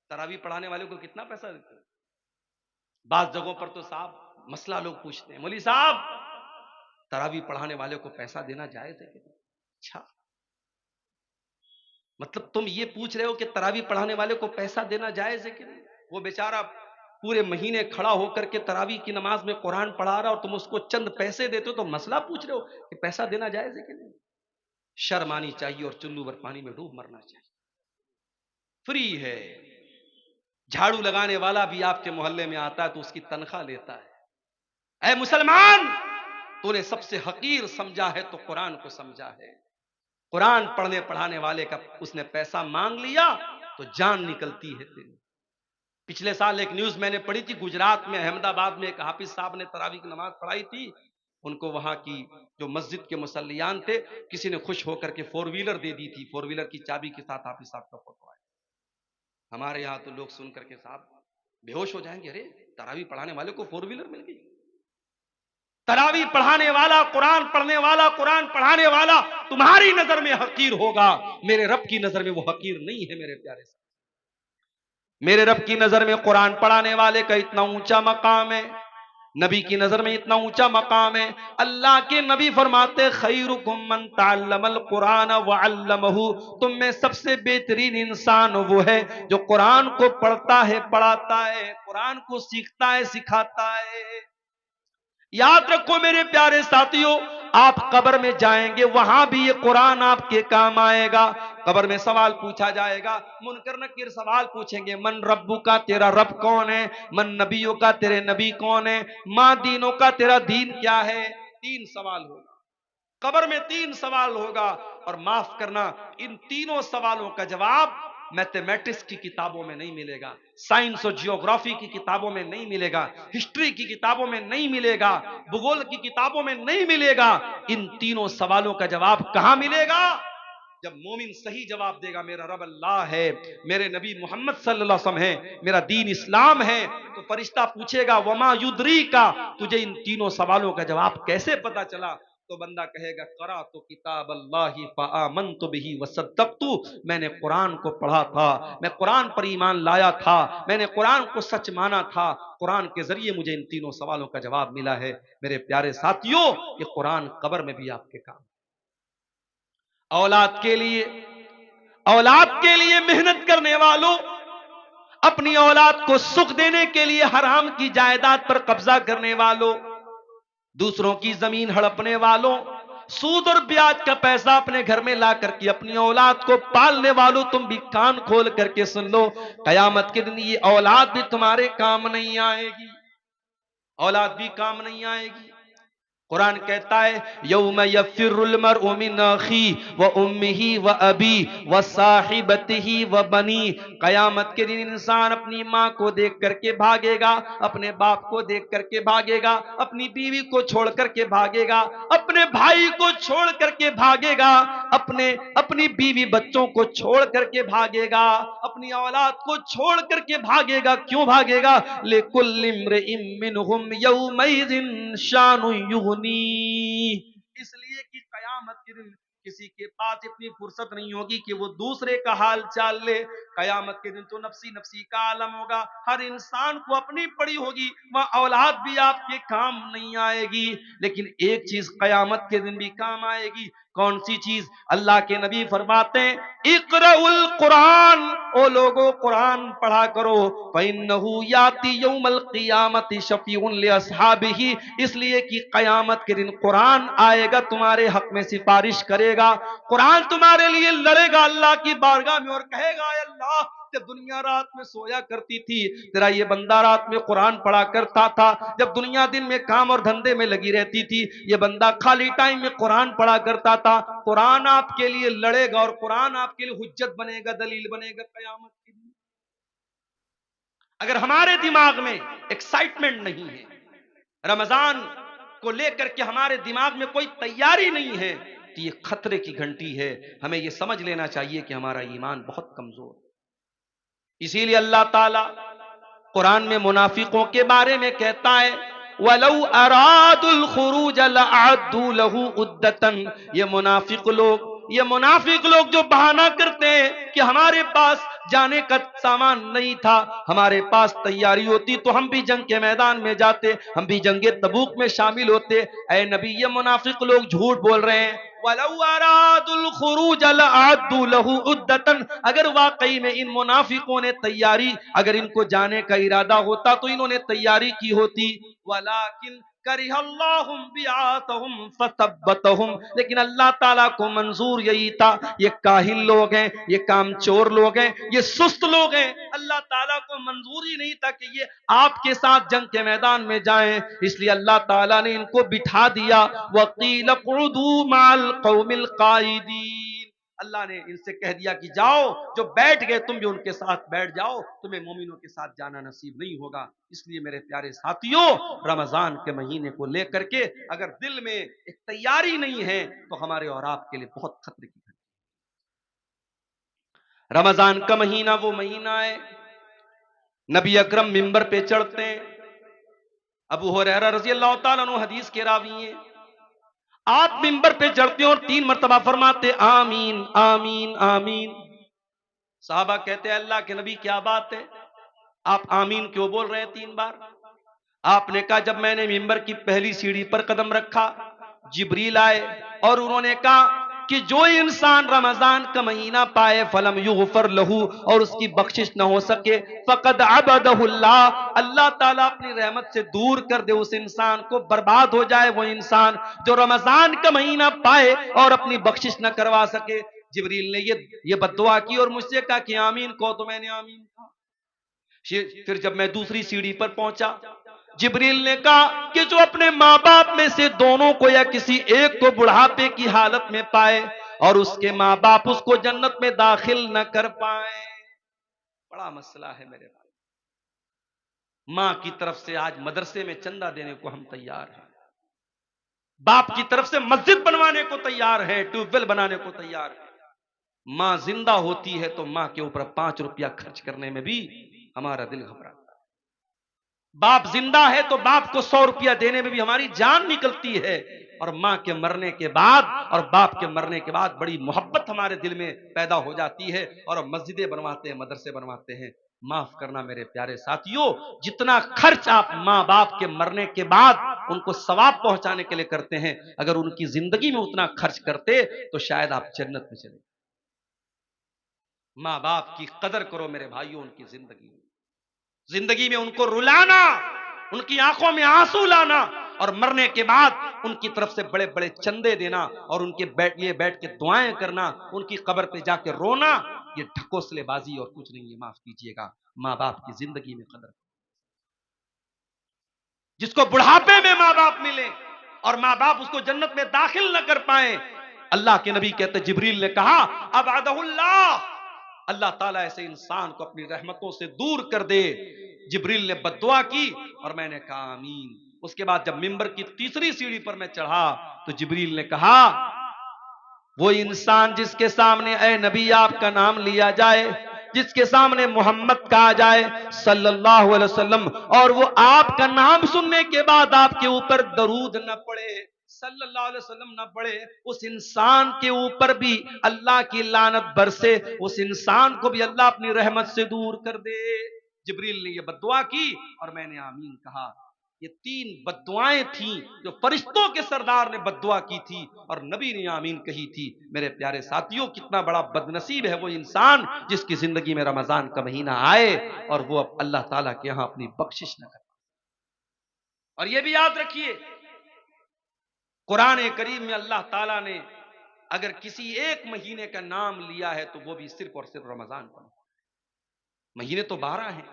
تراویح پڑھانے والے کو کتنا پیسہ دیتے ہیں؟ بعض جگہوں پر تو صاحب مسئلہ لوگ پوچھتے ہیں، مولوی صاحب تراویح پڑھانے والے کو پیسہ دینا جائز ہے کہ نہیں؟ اچھا، مطلب تم یہ پوچھ رہے ہو کہ تراویح پڑھانے والے کو پیسہ دینا جائز ہے کہ نہیں؟ وہ بیچارہ پورے مہینے کھڑا ہو کر کے تراویح کی نماز میں قرآن پڑھا رہا اور تم اس کو چند پیسے دیتے ہو تو مسئلہ پوچھ رہے ہو کہ پیسہ دینا جائز ہے کہ نہیں؟ شرم آنی چاہیے اور چلو بھر پانی میں ڈوب مرنا چاہیے. فری ہے. جھاڑو لگانے والا بھی آپ کے محلے میں آتا ہے تو اس کی تنخواہ لیتا ہے. اے مسلمان، تو نے سب سے حقیر سمجھا ہے تو قرآن کو سمجھا ہے. قرآن پڑھنے پڑھانے والے کا اس نے پیسہ مانگ لیا تو جان نکلتی ہے تیری. پچھلے سال ایک نیوز میں نے پڑھی تھی، گجرات میں احمد آباد میں ایک حافظ صاحب نے تراویح کی نماز پڑھائی تھی. ان کو وہاں کی جو مسجد کے مصلیان تھے کسی نے خوش ہو کر کے 4 ویلر دے دی تھی. 4 ویلر کی چابی کے ساتھ حافظ صاحب کا فوٹو آیا. ہمارے یہاں تو لوگ سن کر کے صاحب بے ہوش ہو جائیں گے، ارے تراویح پڑھانے والے کو 4 ویلر مل گئی. تراویح پڑھانے والا، قرآن پڑھنے والا، قرآن پڑھانے والا تمہاری نظر میں حقیر ہوگا، میرے رب کی نظر میں وہ حقیر نہیں ہے. میرے پیارے سے میرے رب کی نظر میں قرآن پڑھانے والے کا اتنا اونچا مقام ہے، نبی کی نظر میں اتنا اونچا مقام ہے. اللہ کے نبی فرماتے خیرکم من تعلم القرآن وعلمہ، تم میں سب سے بہترین انسان وہ ہے جو قرآن کو پڑھتا ہے، پڑھاتا ہے، قرآن کو سیکھتا ہے، سکھاتا ہے. یاد رکھو میرے پیارے ساتھیوں، آپ قبر میں جائیں گے وہاں بھی یہ قرآن آپ کے کام آئے گا. قبر میں سوال پوچھا جائے گا، منکر نکیر سوال پوچھیں گے، من ربو کا، تیرا رب کون ہے؟ من نبیوں کا، تیرے نبی کون ہے؟ ماں دینوں کا، تیرا دین کیا ہے؟ 3 سوال ہوگا قبر میں. 3 سوال ہوگا اور معاف کرنا، ان تینوں سوالوں کا جواب میتھمیٹکس کی کتابوں میں نہیں ملے گا، سائنس اور جیوگرافی کی کتابوں میں نہیں ملے گا، ہسٹری کی کتابوں میں نہیں ملے گا، بھگول کی کتابوں میں نہیں ملے گا. ان تینوں سوالوں کا جواب کہاں ملے گا؟ جب مومن صحیح جواب دے گا میرا رب اللہ ہے، میرے نبی محمد صلی اللہ علیہ وسلم ہے، میرا دین اسلام ہے، تو فرشتہ پوچھے گا وما یدریکا، تجھے ان تینوں سوالوں کا جواب کیسے پتا چلا؟ تو بندہ کہے گا قرأت کتاب اللہ فآمنت بہ وصدقت، میں نے قرآن کو پڑھا تھا، میں قرآن پر ایمان لایا تھا، میں نے قرآن کو سچ مانا تھا، قرآن کے ذریعے مجھے ان تینوں سوالوں کا جواب ملا ہے. میرے پیارے ساتھیوں، یہ قرآن قبر میں بھی آپ کے کام. اولاد کے لیے محنت کرنے والوں، اپنی اولاد کو سکھ دینے کے لیے حرام کی جائیداد پر قبضہ کرنے والوں، دوسروں کی زمین ہڑپنے والوں، سود اور بیاج کا پیسہ اپنے گھر میں لا کر کے اپنی اولاد کو پالنے والوں، تم بھی کان کھول کر کے سن لو، قیامت کے دن یہ اولاد بھی تمہارے کام نہیں آئے گی. اولاد بھی کام نہیں آئے گی. قرآن کہتا ہے یوم یفر المرء من اخیہ وامہ وابیہ وصاحبتہ وبنیہ، قیامت کے دن انسان اپنی ماں کو دیکھ کر کے بھاگے گا، اپنے باپ کو دیکھ کر کے بھاگے گا، اپنی بیوی کو چھوڑ کر کے بھاگے گا، اپنے بھائی کو چھوڑ کر کے بھاگے گا، اپنی بیوی بچوں کو چھوڑ کر کے بھاگے گا، اپنی اولاد کو چھوڑ کر کے بھاگے گا. کیوں بھاگے گا؟ لِكُلِّ امْرِئٍ مِّنْهُمْ يَوْمَئِذٍ شَانٌ يُغْنِيهِ، اس لیے کہ قیامت کے دن کسی کے پاس اتنی فرصت نہیں ہوگی کہ وہ دوسرے کا حال چال لے. قیامت کے دن تو نفسی نفسی کا عالم ہوگا، ہر انسان کو اپنی پڑی ہوگی، وہاں اولاد بھی آپ کے کام نہیں آئے گی. لیکن ایک چیز قیامت کے دن بھی کام آئے گی. کون سی چیز؟ اللہ کے نبی فرماتے ہیں اقرأوا القرآن، او لوگو قرآن پڑھا کرو، فإنه یاتی یوم القیامت شفیع لأصحابہ، اس لیے کہ قیامت کے دن قرآن آئے گا تمہارے حق میں سفارش کرے گا، قرآن تمہارے لیے لڑے گا اللہ کی بارگاہ میں اور کہے گا اے اللہ، جب دنیا رات میں سویا کرتی تھی تیرا یہ بندہ رات میں قرآن پڑھا کرتا تھا، جب دنیا دن میں کام اور دھندے میں لگی رہتی تھی یہ بندہ خالی ٹائم میں قرآن پڑھا کرتا تھا. قرآن آپ کے لیے لڑے گا اور قرآن آپ کے لیے حجت بنے گا، دلیل بنے گا قیامت کے دن. اگر ہمارے دماغ میں ایکسائٹمنٹ نہیں ہے، رمضان کو لے کر کے ہمارے دماغ میں کوئی تیاری نہیں ہے، تو یہ خطرے کی گھنٹی ہے. ہمیں یہ سمجھ لینا چاہیے کہ ہمارا ایمان بہت کمزور ہے. اسی لیے اللہ تعالی قرآن میں منافقوں کے بارے میں کہتا ہے وَلَوْ أَرَادُوا الْخُرُوجَ لَأَعَدُّوا لَهُ عُدَّةً. یہ منافق لوگ جو بہانہ کرتے ہیں کہ ہمارے پاس جانے کا سامان نہیں تھا، ہمارے پاس تیاری ہوتی تو ہم بھی جنگ کے میدان میں جاتے، ہم بھی جنگ تبوک میں شامل ہوتے۔ اے نبی، یہ منافق لوگ جھوٹ بول رہے ہیں۔ وَلَوْ أَرَادُوا الْخُرُوجَ لَأَعَدُّوا لَهُ عُدَّةً، اگر واقعی میں ان منافقوں نے تیاری، اگر ان کو جانے کا ارادہ ہوتا تو انہوں نے تیاری کی ہوتی۔ وَلَكِنْ كَرِهَ اللَّهُ بِعَاثَهُمْ فَثَبَّتَهُمْ، لیکن اللہ تعالیٰ کو منظور یہی تھا، یہ کاہل لوگ ہیں، یہ کام چور لوگ ہیں، یہ سست لوگ ہیں، اللہ تعالیٰ کو منظور ہی نہیں تھا کہ یہ آپ کے ساتھ جنگ کے میدان میں جائیں، اس لیے اللہ تعالیٰ نے ان کو بٹھا دیا۔ وَقِيلَ اقْعُدُوا مَعَ الْقَوْمِ الْقَاعِدِينَ، اللہ نے ان سے کہہ دیا کہ جاؤ، جو بیٹھ گئے تم بھی ان کے ساتھ بیٹھ جاؤ، تمہیں مومنوں کے ساتھ جانا نصیب نہیں ہوگا۔ اس لیے میرے پیارے ساتھیوں، رمضان کے مہینے کو لے کر کے اگر دل میں ایک تیاری نہیں ہے تو ہمارے اور آپ کے لیے بہت خطرے کی گھڑی۔ رمضان کا مہینہ وہ مہینہ ہے، نبی اکرم منبر پہ چڑھتے ہیں، ابو ہریرہ رضی اللہ تعالیٰ عنہ حدیث کے راوی ہیں، آپ منبر پہ چڑھتے ہیں اور 3 مرتبہ فرماتے آمین آمین آمین۔ صحابہ کہتے ہیں اللہ کے نبی کیا بات ہے، آپ آمین کیوں بول رہے ہیں 3 بار؟ آپ نے کہا جب میں نے منبر کی پہلی سیڑھی پر قدم رکھا، جبریل آئے اور انہوں نے کہا کہ جو انسان رمضان کا مہینہ پائے فلم یغفر لہو، اور اس کی بخشش نہ ہو سکے، فقد عبدہ اللہ، اللہ تعالیٰ اپنی رحمت سے دور کر دے اس انسان کو، برباد ہو جائے وہ انسان جو رمضان کا مہینہ پائے اور اپنی بخشش نہ کروا سکے۔ جبریل نے یہ بد دعا کی اور مجھ سے کہا کہ آمین کہو، تو میں نے آمین کہا۔ پھر جب میں دوسری سیڑھی پر پہنچا، جبریل نے کہا کہ جو اپنے ماں باپ میں سے دونوں کو یا کسی ایک کو بڑھاپے کی حالت میں پائے اور اس کے ماں باپ اس کو جنت میں داخل نہ کر پائیں۔ بڑا مسئلہ ہے میرے بھائی، ماں کی طرف سے آج مدرسے میں چندہ دینے کو ہم تیار ہیں، باپ کی طرف سے مسجد بنوانے کو تیار ہے، ٹیوب ویل بنانے کو تیار ہے۔ ماں زندہ ہوتی ہے تو ماں کے اوپر 5 روپیہ خرچ کرنے میں بھی ہمارا دل گھبراتا ہے، باپ زندہ ہے تو باپ کو 100 روپیہ دینے میں بھی ہماری جان نکلتی ہے، اور ماں کے مرنے کے بعد اور باپ کے مرنے کے بعد بڑی محبت ہمارے دل میں پیدا ہو جاتی ہے اور مسجدیں بنواتے ہیں، مدرسے بنواتے ہیں۔ معاف کرنا میرے پیارے ساتھیوں، جتنا خرچ آپ ماں باپ کے مرنے کے بعد ان کو ثواب پہنچانے کے لیے کرتے ہیں، اگر ان کی زندگی میں اتنا خرچ کرتے تو شاید آپ جنت میں چلے۔ ماں باپ کی قدر کرو میرے بھائیوں، ان کی زندگی میں ان کو رلانا، ان کی آنکھوں میں آنسو لانا، اور مرنے کے بعد ان کی طرف سے بڑے بڑے چندے دینا اور ان کے لیے بیٹھ کے دعائیں کرنا، ان کی قبر پہ جا کے رونا، یہ ڈھکوسلے بازی اور کچھ نہیں ہے، معاف کیجئے گا۔ ماں باپ کی زندگی میں قدر، جس کو بڑھاپے میں ماں باپ ملے اور ماں باپ اس کو جنت میں داخل نہ کر پائیں، اللہ کے نبی کہتے جبریل نے کہا ابعدہ اللہ تعالیٰ ایسے انسان کو اپنی رحمتوں سے دور کر دے۔ جبریل نے بد دعا کی اور میں نے کہا آمین۔ اس کے بعد جب منبر کی تیسری سیڑھی پر میں چڑھا تو جبریل نے کہا وہ انسان جس کے سامنے اے نبی آپ کا نام لیا جائے، جس کے سامنے محمد کہا جائے صلی اللہ علیہ وسلم، اور وہ آپ کا نام سننے کے بعد آپ کے اوپر درود نہ پڑے، صلی اللہ علیہ وسلم نہ پڑھے، اس انسان کے اوپر بھی اللہ کی لعنت برسے، اس انسان کو بھی اللہ اپنی رحمت سے دور کر دے۔ جبریل نے یہ بد دعا کی اور میں نے آمین کہا۔ یہ 3 بد دعائیں تھیں جو فرشتوں کے سردار نے بد دعا کی تھی اور نبی نے آمین کہی تھی۔ میرے پیارے ساتھیوں، کتنا بڑا بد نصیب ہے وہ انسان جس کی زندگی میں رمضان کا مہینہ آئے اور وہ اب اللہ تعالیٰ کے ہاں اپنی بخشش نہ کرے۔ اور یہ بھی یاد رکھیے، قرآن کریم میں اللہ تعالیٰ نے اگر کسی ایک مہینے کا نام لیا ہے تو وہ بھی صرف اور صرف رمضان کا۔ مہینے تو 12 ہیں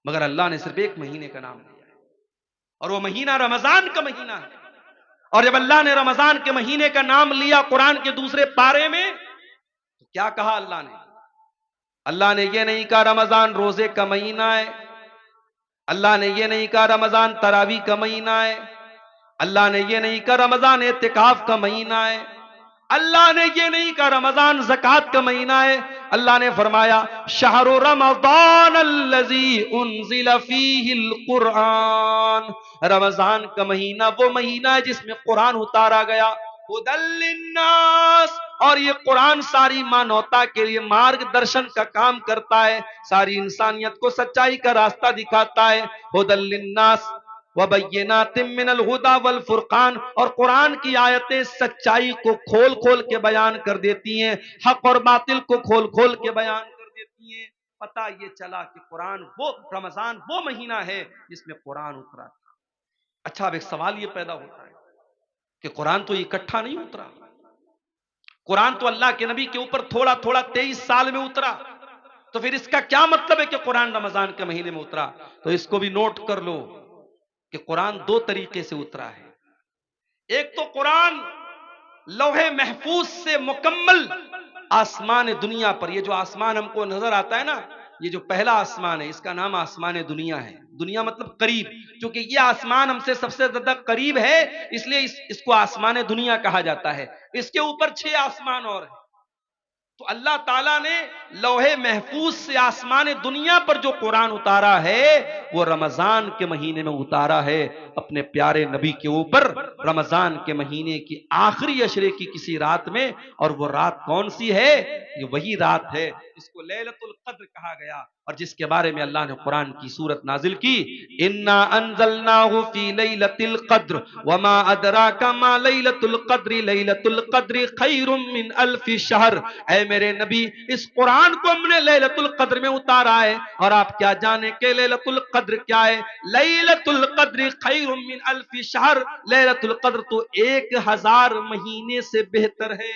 مگر اللہ نے صرف ایک مہینے کا نام لیا ہے اور وہ مہینہ رمضان کا مہینہ ہے۔ اور جب اللہ نے رمضان کے مہینے کا نام لیا قرآن کے دوسرے پارے میں تو کیا کہا اللہ نے؟ اللہ نے یہ نہیں کہا رمضان روزے کا مہینہ ہے، اللہ نے یہ نہیں کہا رمضان تراویح کا مہینہ ہے، اللہ نے یہ نہیں کہا رمضان اعتکاف کا مہینہ ہے، اللہ نے یہ نہیں کہا رمضان زکوٰۃ کا مہینہ ہے۔ اللہ نے فرمایا شہر رمضان الذی انزل فیہ القرآن، رمضان کا مہینہ وہ مہینہ ہے جس میں قرآن اتارا گیا۔ ھدی للناس، اور یہ قرآن ساری مانوتا کے لیے مارگ درشن کا کام کرتا ہے، ساری انسانیت کو سچائی کا راستہ دکھاتا ہے۔ ھدی للناس وبینات من الہدی والفرقان، اور قرآن کی آیتیں سچائی کو کھول کھول کے بیان کر دیتی ہیں، حق اور باطل کو کھول کھول کے بیان کر دیتی ہیں۔ پتہ یہ چلا کہ قرآن وہ رمضان وہ مہینہ ہے جس میں قرآن اترا تھا۔ اچھا اب ایک سوال یہ پیدا ہوتا ہے کہ قرآن تو اکٹھا نہیں اترا، قرآن تو اللہ کے نبی کے اوپر تھوڑا تھوڑا 23 سال میں اترا، تو پھر اس کا کیا مطلب ہے کہ قرآن رمضان کے مہینے میں اترا؟ تو اس کو بھی نوٹ کر لو کہ قرآن دو طریقے سے اترا ہے۔ ایک تو قرآن لوح محفوظ سے مکمل آسمان دنیا پر، یہ جو آسمان ہم کو نظر آتا ہے نا، یہ جو پہلا آسمان ہے اس کا نام آسمان دنیا ہے۔ دنیا مطلب قریب، چونکہ یہ آسمان ہم سے سب سے زیادہ قریب ہے اس لیے اس کو آسمان دنیا کہا جاتا ہے۔ اس کے اوپر 6 آسمان اور ہیں۔ تو اللہ تعالیٰ نے لوح محفوظ سے آسمان دنیا پر جو قرآن اتارا ہے وہ رمضان کے مہینے میں اتارا ہے اپنے پیارے نبی کے اوپر، رمضان کے مہینے کی آخری عشرے کی کسی رات میں۔ اور وہ رات کون سی ہے؟ یہ وہی رات ہے جس کو لیلۃ القدر کہا گیا، اور جس کے بارے میں اللہ نے قرآن کی سورت نازل کی، اِنَّا أَنزَلْنَاهُ فِي لَيْلَةِ الْقَدْرِ وَمَا أَدْرَاكَ مَا لَيْلَةُ الْقَدْرِ لَيْلَةُ الْقَدْرِ خَيْرٌ مِّنْ أَلْفِ شَهْرٍ۔ اے میرے نبی، اس قرآن کو ہم نے لیلۃ القدر میں اتارا ہے، اور آپ کیا جانیں کہ لیلۃ القدر کیا ہے؟ لیلۃ القدر خیر من الف شہر، لیلۃ القدر تو 1000 مہینے سے بہتر ہے۔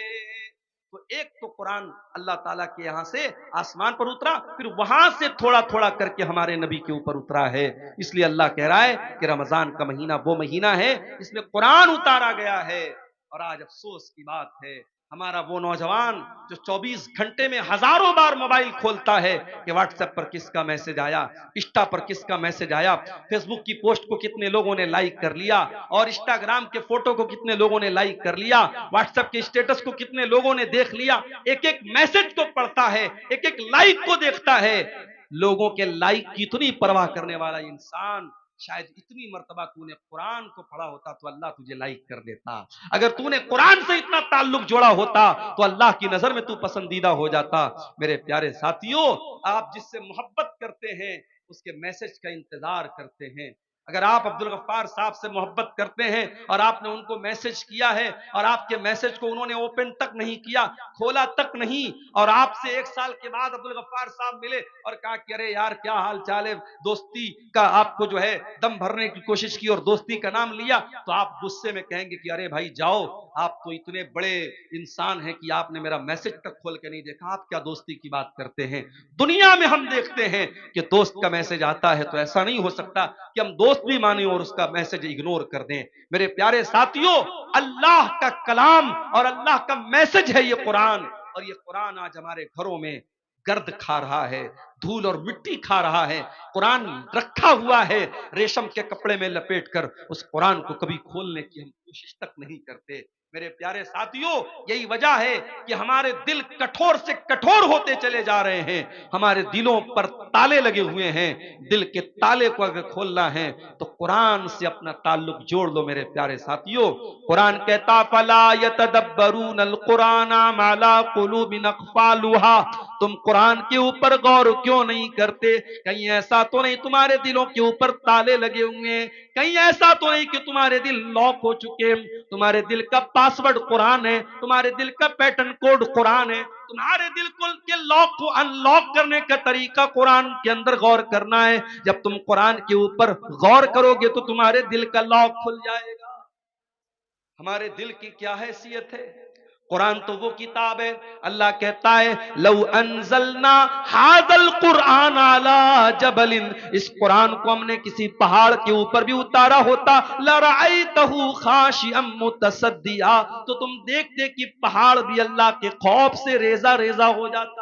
تو ایک تو قرآن اللہ تعالیٰ کے یہاں سے آسمان پر اترا، پھر وہاں سے تھوڑا تھوڑا کر کے ہمارے نبی کے اوپر اترا ہے۔ اس لیے اللہ کہہ رہا ہے کہ رمضان کا مہینہ وہ مہینہ ہے جس میں قرآن اتارا گیا ہے۔ اور آج افسوس کی بات ہے، ہمارا وہ نوجوان جو 24 گھنٹے میں ہزاروں بار موبائل کھولتا ہے کہ واٹس ایپ پر کس کا میسج آیا، انسٹا پر کس کا میسج آیا، فیس بک کی پوسٹ کو کتنے لوگوں نے لائک کر لیا، اور انسٹاگرام کے فوٹو کو کتنے لوگوں نے لائک کر لیا، واٹس ایپ کے اسٹیٹس کو کتنے لوگوں نے دیکھ لیا، ایک ایک میسج کو پڑھتا ہے، ایک ایک لائک کو دیکھتا ہے۔ لوگوں کے لائک کی اتنی پرواہ کرنے والا انسان، شاید اتنی مرتبہ تو نے قرآن کو پڑھا ہوتا تو اللہ تجھے لائک کر دیتا، اگر تو نے قرآن سے اتنا تعلق جوڑا ہوتا تو اللہ کی نظر میں تو پسندیدہ ہو جاتا۔ میرے پیارے ساتھیوں، آپ جس سے محبت کرتے ہیں اس کے میسج کا انتظار کرتے ہیں۔ اگر آپ عبدالغفار صاحب سے محبت کرتے ہیں اور آپ نے ان کو میسج کیا ہے اور آپ کے میسج کو انہوں نے اوپن تک نہیں کیا، کھولا تک نہیں، اور آپ سے 1 سال کے بعد عبدالغفار صاحب ملے اور کہا کہ ارے یار کیا حال چال ہے، دوستی کا آپ کو جو ہے دم بھرنے کی کوشش کی اور دوستی کا نام لیا، تو آپ غصے میں کہیں گے کہ ارے بھائی جاؤ، آپ تو اتنے بڑے انسان ہیں کہ آپ نے میرا میسج تک کھول کے نہیں دیکھا، آپ کیا دوستی کی بات کرتے ہیں۔ دنیا میں ہم دیکھتے ہیں کہ دوست کا میسج آتا ہے تو ایسا نہیں ہو سکتا کہ ہم دوست بھی مانیں اور اس کا میسج اگنور کر دیں۔ میرے پیارے ساتھیوں، اللہ کا کلام اور اللہ کا میسج ہے یہ قرآن، اور یہ قرآن آج ہمارے گھروں میں گرد کھا رہا ہے، دھول اور مٹی کھا رہا ہے۔ قرآن رکھا ہوا ہے ریشم کے کپڑے میں لپیٹ کر، اس قرآن کو کبھی کھولنے کی ہم کوشش تک نہیں کرتے۔ میرے پیارے ساتھیوں، یہی وجہ ہے کہ ہمارے دل کٹھور سے کٹھور ہوتے چلے جا رہے ہیں، ہمارے دلوں پر تالے لگے ہوئے ہیں۔ دل کے تالے کو اگر کھولنا ہے تو قرآن سے اپنا تعلق جوڑ لو میرے پیارے ساتھیوں۔ قرآن کہتا فَلَا يَتَدَبَّرُونَ الْقُرْآنَ مَا لَا قُلُوبٍ أَقْفَالُهَا، تم قرآن کے اوپر غور کیوں نہیں کرتے؟ کہیں ایسا تو نہیں تمہارے دلوں کے اوپر تالے لگے ہوئے ہیں، کہیں ایسا تو نہیں کہ تمہارے دل لاک ہو چکے، تمہارے دل کا پاسورڈ قرآن ہے، تمہارے دل کا پیٹرن کوڈ قرآن ہے، تمہارے دل کے لاک کو ان لاک کرنے کا طریقہ قرآن کے اندر غور کرنا ہے۔ جب تم قرآن کے اوپر غور کرو گے تو تمہارے دل کا لاک کھل جائے گا۔ ہمارے دل کی کیا حیثیت ہے؟ قرآن تو وہ کتاب ہے، اللہ کہتا ہے لو انزلنا ھذا القرآن علی جبل، اس قرآن کو ہم نے کسی پہاڑ کے اوپر بھی اتارا ہوتا، لرأیتہ خاشعا متصدعا، تو تم دیکھتے کہ پہاڑ بھی اللہ کے خوف سے ریزہ ریزہ ہو جاتا۔